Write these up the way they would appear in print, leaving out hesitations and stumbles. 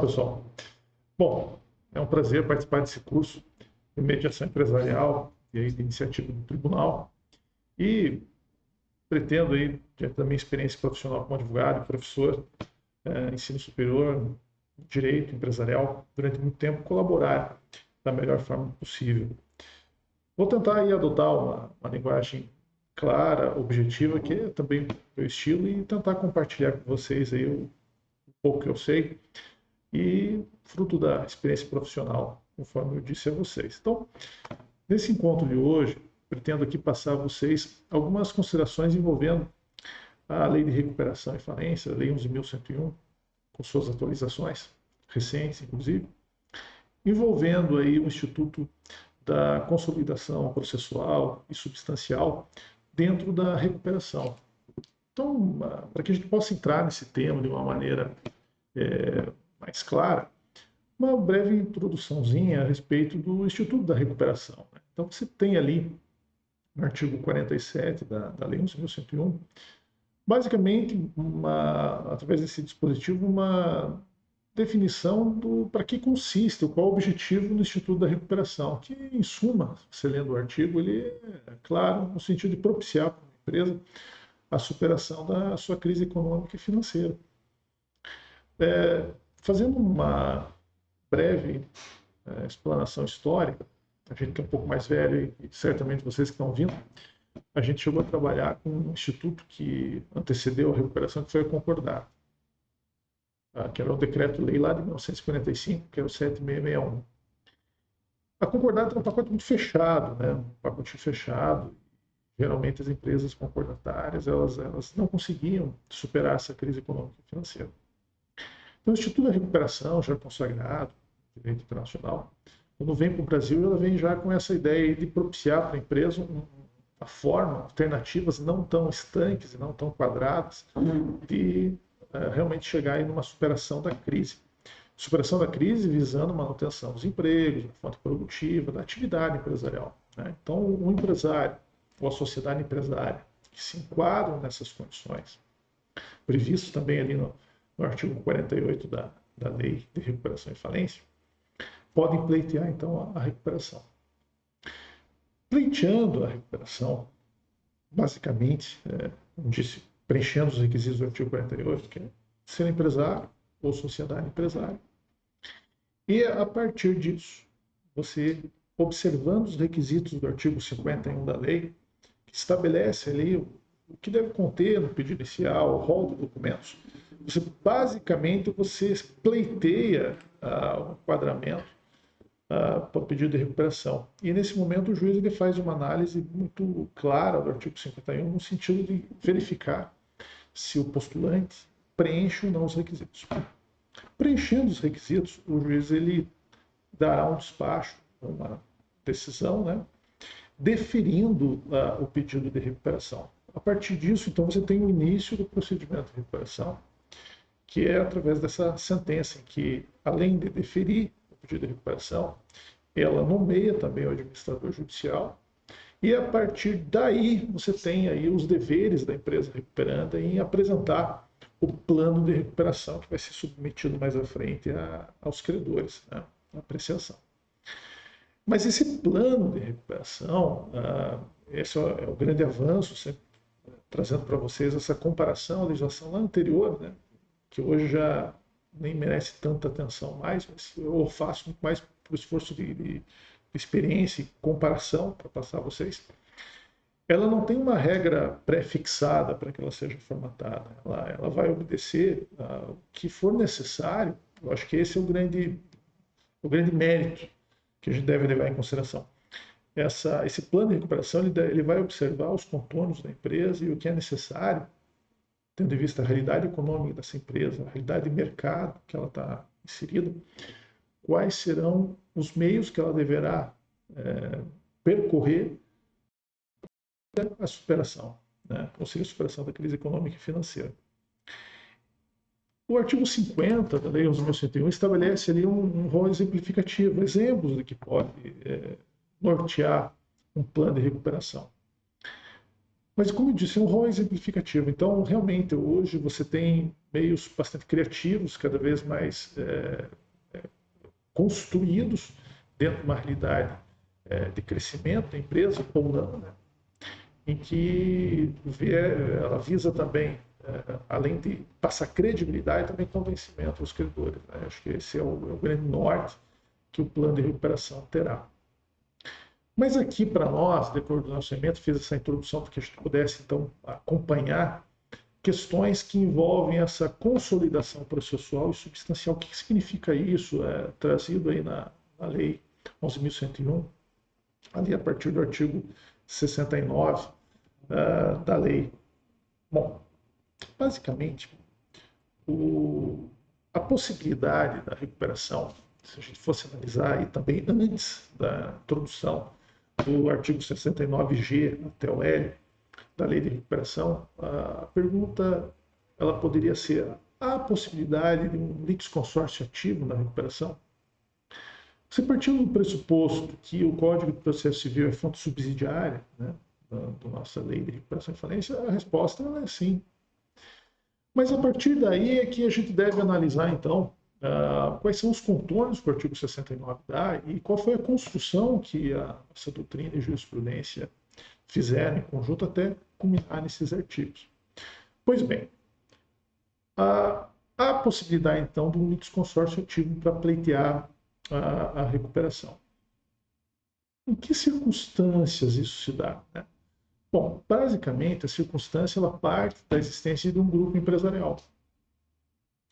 pessoal. Bom, é um prazer participar desse curso de mediação empresarial e aí de iniciativa do tribunal. E pretendo aí, diante da minha experiência profissional como advogado e professor, ensino superior, direito empresarial, durante muito tempo, colaborar da melhor forma possível. Vou tentar aí adotar uma linguagem clara, objetiva, que é também o meu estilo, e tentar compartilhar com vocês aí o pouco que eu sei e fruto da experiência profissional, conforme eu disse a vocês. Então, nesse encontro de hoje, pretendo aqui passar a vocês algumas considerações envolvendo a Lei de Recuperação e Falência, a Lei 11.101, com suas atualizações recentes, inclusive, envolvendo aí o Instituto da Consolidação Processual e Substancial dentro da recuperação. Então, para que a gente possa entrar nesse tema de uma maneira mais clara, uma breve introduçãozinha a respeito do Instituto da Recuperação. Então, você tem ali, no artigo 47 da Lei 11.101, basicamente, através desse dispositivo, uma definição para que consiste, qual é o objetivo do Instituto da Recuperação, que, em suma, você lendo o artigo, ele é claro no sentido de propiciar para a empresa a superação da sua crise econômica e financeira. Fazendo uma breve explanação histórica, a gente que é um pouco mais velho e certamente vocês que estão ouvindo, a gente chegou a trabalhar com um instituto que antecedeu a recuperação, que foi a Concordata, que era o decreto-lei lá de 1945, que era o 7661. A Concordata era um pacote muito fechado, né? Um pacote fechado. Geralmente as empresas concordatárias elas não conseguiam superar essa crise econômica e financeira. Então, o Instituto da Recuperação, já consagrado, direito internacional, quando vem para o Brasil, ela vem já com essa ideia de propiciar para a empresa uma forma, alternativas não tão estanques e não tão quadradas, de realmente chegar em uma superação da crise. Superação da crise visando a manutenção dos empregos, da fonte produtiva, da atividade empresarial. Né? Então, o empresário ou a sociedade empresária que se enquadram nessas condições, previsto também ali no artigo 48 da Lei de Recuperação e Falência, podem pleitear, então, a recuperação. Pleiteando a recuperação, basicamente, como disse, preenchendo os requisitos do artigo 48, que é ser empresário ou sociedade empresária. E, a partir disso, você, observando os requisitos do artigo 51 da lei, que estabelece ali o que deve conter no pedido inicial, o rol de documentos, você pleiteia o enquadramento para o pedido de recuperação. E, nesse momento, o juiz ele faz uma análise muito clara do artigo 51, no sentido de verificar se o postulante preenche ou não os requisitos. Preenchendo os requisitos, o juiz ele dará um despacho, uma decisão, né, deferindo o pedido de recuperação. A partir disso, então, você tem o início do procedimento de recuperação, que é através dessa sentença, em que, além de deferir o pedido de recuperação, ela nomeia também o administrador judicial, e a partir daí você tem aí os deveres da empresa recuperanda em apresentar o plano de recuperação, que vai ser submetido mais à frente aos credores, né, à apreciação. Mas esse plano de recuperação, esse é o grande avanço, sempre trazendo para vocês essa comparação à legislação lá anterior, né, que hoje já nem merece tanta atenção mais, mas eu faço muito mais por esforço de experiência e comparação para passar a vocês. Ela não tem uma regra pré-fixada para que ela seja formatada. Ela vai obedecer o que for necessário. Eu acho que esse é o grande mérito que a gente deve levar em consideração. Esse plano de recuperação ele vai observar os contornos da empresa e o que é necessário, tendo em vista a realidade econômica dessa empresa, a realidade de mercado que ela está inserida, quais serão os meios que ela deverá percorrer a superação, né? Ou seja, a superação da crise econômica e financeira. O artigo 50 da Lei 11.101 estabelece ali um rol exemplificativo, exemplos de que pode nortear um plano de recuperação. Mas, como eu disse, é um rol exemplificativo. Então, realmente, hoje você tem meios bastante criativos, cada vez mais construídos dentro de uma realidade de crescimento da empresa, ou não, né? Em que ela visa também, além de passar credibilidade, também convencimento aos credores, né? Acho que esse é o grande norte que o plano de recuperação terá. Mas aqui para nós, depois do nosso evento, fiz essa introdução para que a gente pudesse então acompanhar questões que envolvem essa consolidação processual e substancial. O que significa isso? Trazido aí na Lei 11.101, ali a partir do artigo 69 da lei. Bom, basicamente, a possibilidade da recuperação, se a gente fosse analisar, e também antes da introdução do artigo 69G até o L da lei de recuperação, a pergunta ela poderia ser: há a possibilidade de um litisconsórcio ativo na recuperação? Você partindo do pressuposto que o Código de Processo Civil é fonte subsidiária, né, da nossa lei de recuperação e falência, a resposta é sim. Mas a partir daí é que a gente deve analisar, então, quais são os contornos que o artigo 69 dá e qual foi a construção que essa doutrina e jurisprudência fizeram em conjunto até culminar nesses artigos. Pois bem, há a possibilidade, então, de um litisconsórcio ativo para pleitear a recuperação. Em que circunstâncias isso se dá, né? Bom, basicamente, a circunstância ela parte da existência de um grupo empresarial.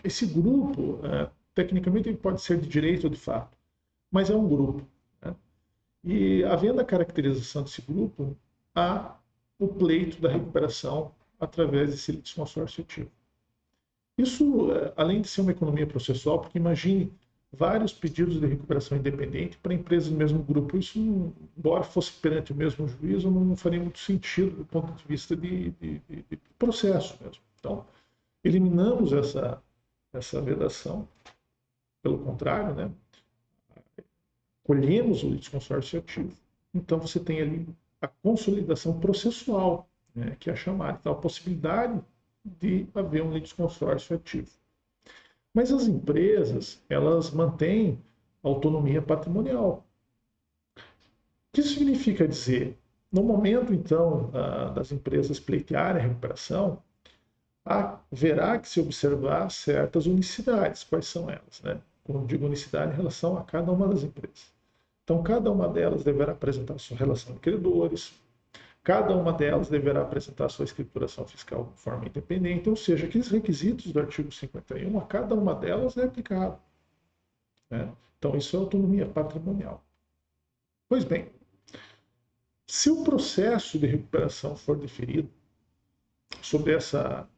Esse grupo, tecnicamente, ele pode ser de direito ou de fato, mas é um grupo, né? E, havendo a caracterização desse grupo, há o pleito da recuperação através desse litisconsórcio ativo. Isso, além de ser uma economia processual, porque imagine vários pedidos de recuperação independente para empresas do mesmo grupo. Isso, embora fosse perante o mesmo juízo, não faria muito sentido do ponto de vista de processo mesmo. Então, eliminamos essa vedação. Pelo contrário, né, colhemos o litisconsórcio ativo. Então, você tem ali a consolidação processual, né, que é a chamada. Então, a possibilidade de haver um litisconsórcio ativo. Mas as empresas, elas mantêm autonomia patrimonial. O que isso significa dizer? No momento, então, das empresas pleitearem a recuperação, haverá que se observar certas unicidades. Quais são elas, né? Quando digo unicidade, em relação a cada uma das empresas. Então, cada uma delas deverá apresentar sua relação de credores, cada uma delas deverá apresentar sua escrituração fiscal de forma independente, ou seja, aqueles requisitos do artigo 51, a cada uma delas é aplicado, né? Então, isso é autonomia patrimonial. Pois bem, se o processo de recuperação for deferido sobre essa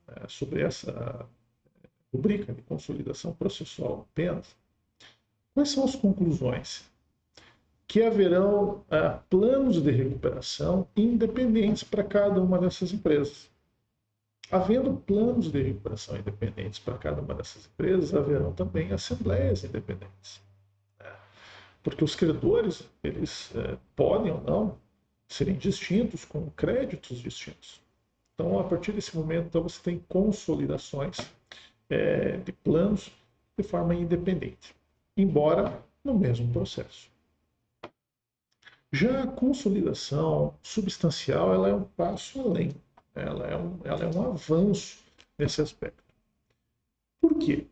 rubrica de consolidação processual apenas, quais são as conclusões? Que haverão planos de recuperação independentes para cada uma dessas empresas. Havendo planos de recuperação independentes para cada uma dessas empresas, haverão também assembleias independentes. Porque os credores, eles podem ou não serem distintos, com créditos distintos. Então, a partir desse momento, então, você tem consolidações de planos de forma independente, embora no mesmo processo. Já a consolidação substancial, ela é um passo além, ela é um avanço nesse aspecto. Por quê?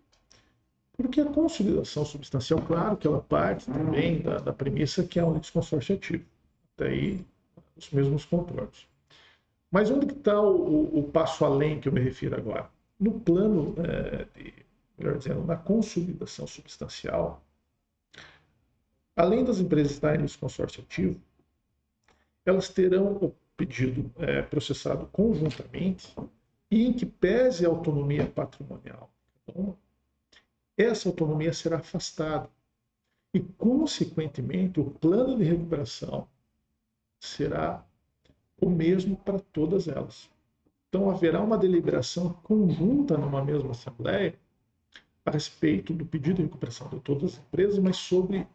Porque a consolidação substancial, claro que ela parte também da premissa que é um litisconsórcio ativo, até aí os mesmos contornos. Mas onde que está o passo além que eu me refiro agora? No plano, melhor dizendo, na consolidação substancial, além das empresas estarem no consórcio ativo, elas terão o pedido processado conjuntamente e em que pese a autonomia patrimonial. Então, essa autonomia será afastada e, consequentemente, o plano de recuperação será o mesmo para todas elas. Então, haverá uma deliberação conjunta numa mesma assembleia a respeito do pedido de recuperação de todas as empresas, mas sobre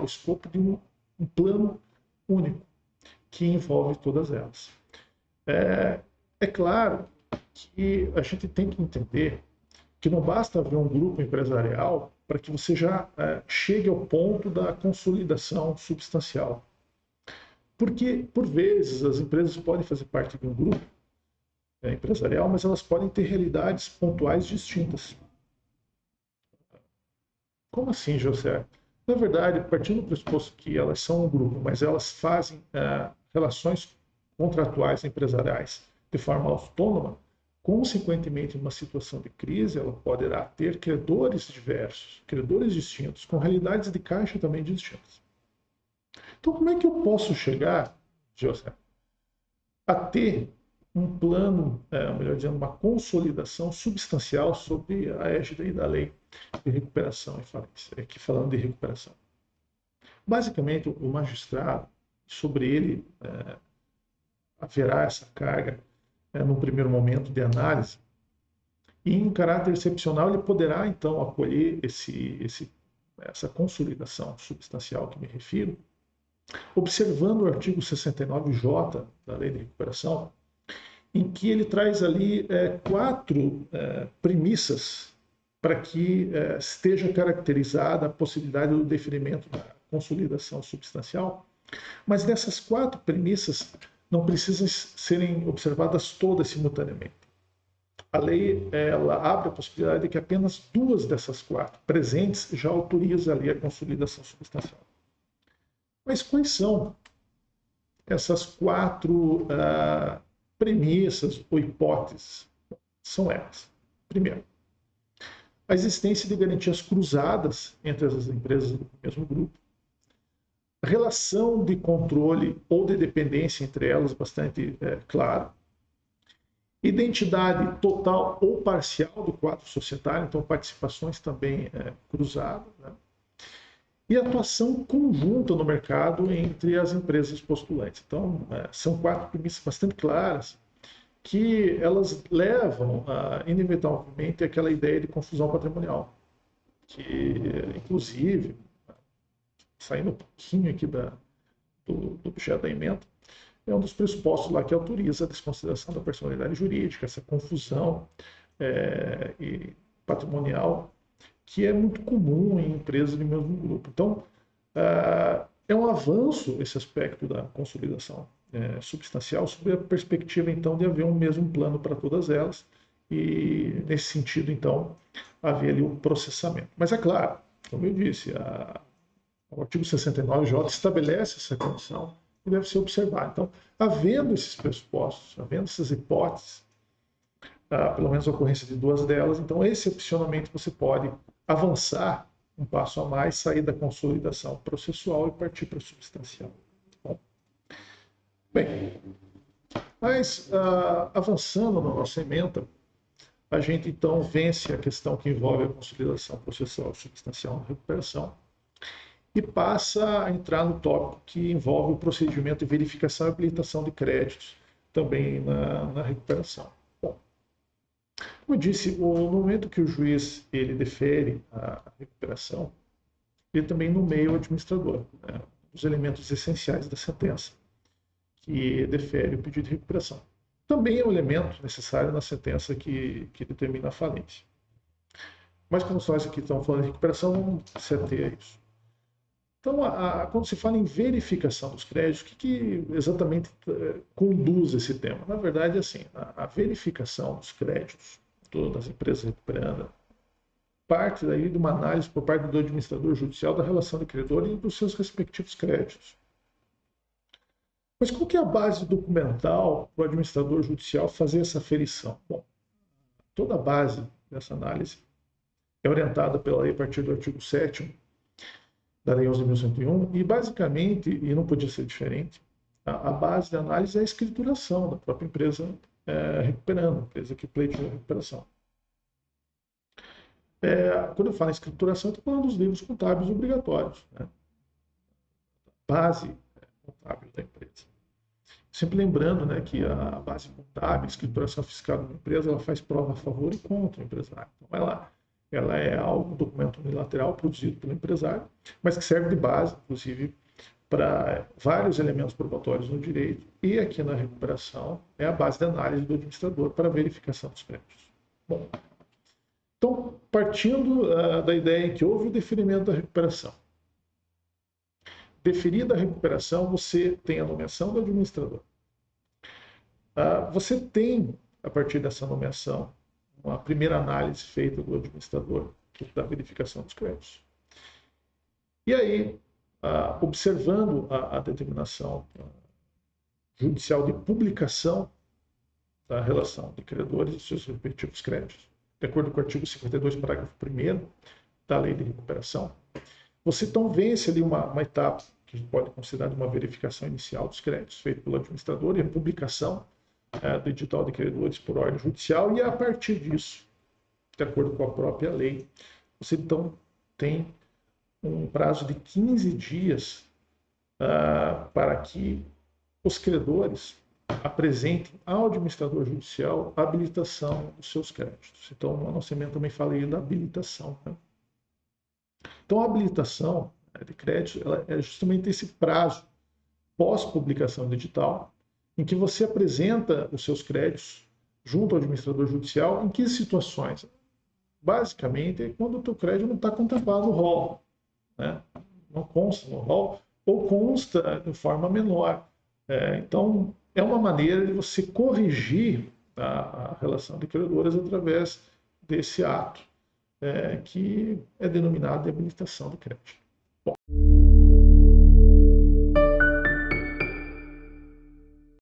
o escopo de um plano único que envolve todas elas. É, é claro que a gente tem que entender que não basta haver um grupo empresarial para que você já chegue ao ponto da consolidação substancial. Porque, por vezes, as empresas podem fazer parte de um grupo empresarial, mas elas podem ter realidades pontuais distintas. Como assim, José? Na verdade, partindo do pressuposto que elas são um grupo, mas elas fazem relações contratuais empresariais de forma autônoma, consequentemente, numa situação de crise, ela poderá ter credores diversos, credores distintos, com realidades de caixa também distintas. Então, como é que eu posso chegar, José, a ter um plano, melhor dizendo, uma consolidação substancial sobre a égide da lei de recuperação e falência, aqui falando de recuperação? Basicamente, o magistrado, sobre ele haverá essa carga no primeiro momento de análise, e em caráter excepcional ele poderá então acolher essa consolidação substancial que me refiro, observando o artigo 69J da Lei de Recuperação, em que ele traz ali quatro premissas para que esteja caracterizada a possibilidade do deferimento da consolidação substancial. Mas dessas quatro premissas não precisam serem observadas todas simultaneamente. A lei ela abre a possibilidade de que apenas duas dessas quatro presentes já autoriza ali a consolidação substancial. Mas quais são essas quatro premissas ou hipóteses? São elas. Primeiro, a existência de garantias cruzadas entre as empresas do mesmo grupo, relação de controle ou de dependência entre elas bastante clara, identidade total ou parcial do quadro societário, então participações também cruzadas, né? E atuação conjunta no mercado entre as empresas postulantes. Então, são quatro premissas bastante claras que elas levam, inevitavelmente, àquela ideia de confusão patrimonial, que, inclusive, saindo um pouquinho aqui do objeto da emenda, é um dos pressupostos lá que autoriza a desconsideração da personalidade jurídica, essa confusão e patrimonial, que é muito comum em empresas do mesmo grupo. Então, é um avanço esse aspecto da consolidação substancial, sob a perspectiva, então, de haver um mesmo plano para todas elas, e, nesse sentido, então, haver ali o processamento. Mas, é claro, como eu disse, o artigo 69J estabelece essa condição e deve ser observado. Então, havendo esses pressupostos, havendo essas hipóteses, pelo menos a ocorrência de duas delas, então, excepcionalmente, você pode avançar um passo a mais, sair da consolidação processual e partir para a substancial. Bem, mas avançando na nossa ementa, a gente então vence a questão que envolve a consolidação processual e substancial na recuperação e passa a entrar no tópico que envolve o procedimento de verificação e habilitação de créditos também na recuperação. Bom, como eu disse, no momento que o juiz ele defere a recuperação, ele também nomeia o administrador, né, os elementos essenciais da sentença que defere o pedido de recuperação. Também é um elemento necessário na sentença que determina a falência. Mas como nós aqui estamos falando de recuperação, vamos se ater a isso. Então, quando se fala em verificação dos créditos, o que exatamente conduz esse tema? Na verdade, assim, a verificação dos créditos das empresas recuperando parte daí de uma análise por parte do administrador judicial da relação de credor e dos seus respectivos créditos. Mas qual que é a base documental para o administrador judicial fazer essa aferição? Bom, toda a base dessa análise é orientada pela lei a partir do artigo 7º da Lei 11.101 e, basicamente, e não podia ser diferente, a base da análise é a escrituração da própria empresa recuperando, a empresa que pleiteou a recuperação. Quando eu falo em escrituração, eu estou falando dos livros contábeis obrigatórios, né? Base contábil da empresa. Sempre lembrando, né, que a base contábil, a escrituração fiscal da empresa, ela faz prova a favor e contra o empresário. Então, ela é algo, um documento unilateral produzido pelo empresário, mas que serve de base, inclusive, para vários elementos probatórios no direito e aqui na recuperação é a base de análise do administrador para verificação dos créditos. Bom, então, partindo da ideia em que houve o deferimento da recuperação. Deferida a recuperação, você tem a nomeação do administrador. Você tem, a partir dessa nomeação, uma primeira análise feita do administrador da verificação dos créditos. E aí, observando a determinação judicial de publicação da relação de credores e seus respectivos créditos, de acordo com o artigo 52, parágrafo 1º da Lei de Recuperação, você então vence ali uma etapa que a gente pode considerar de uma verificação inicial dos créditos feita pelo administrador e a publicação do edital de credores por ordem judicial, e a partir disso, de acordo com a própria lei, você então tem um prazo de 15 dias para que os credores apresentem ao administrador judicial a habilitação dos seus créditos. Então, a nossa emenda também fala aí da habilitação. Né? Então, a habilitação de créditos ela é justamente esse prazo pós-publicação do edital, em que você apresenta os seus créditos junto ao administrador judicial. Em que situações? Basicamente, é quando o teu crédito não está contemplado no rol, né? Não consta no rol, ou consta de forma menor. Então, é uma maneira de você corrigir a relação de credores através desse ato, que é denominado de habilitação do crédito. Bom.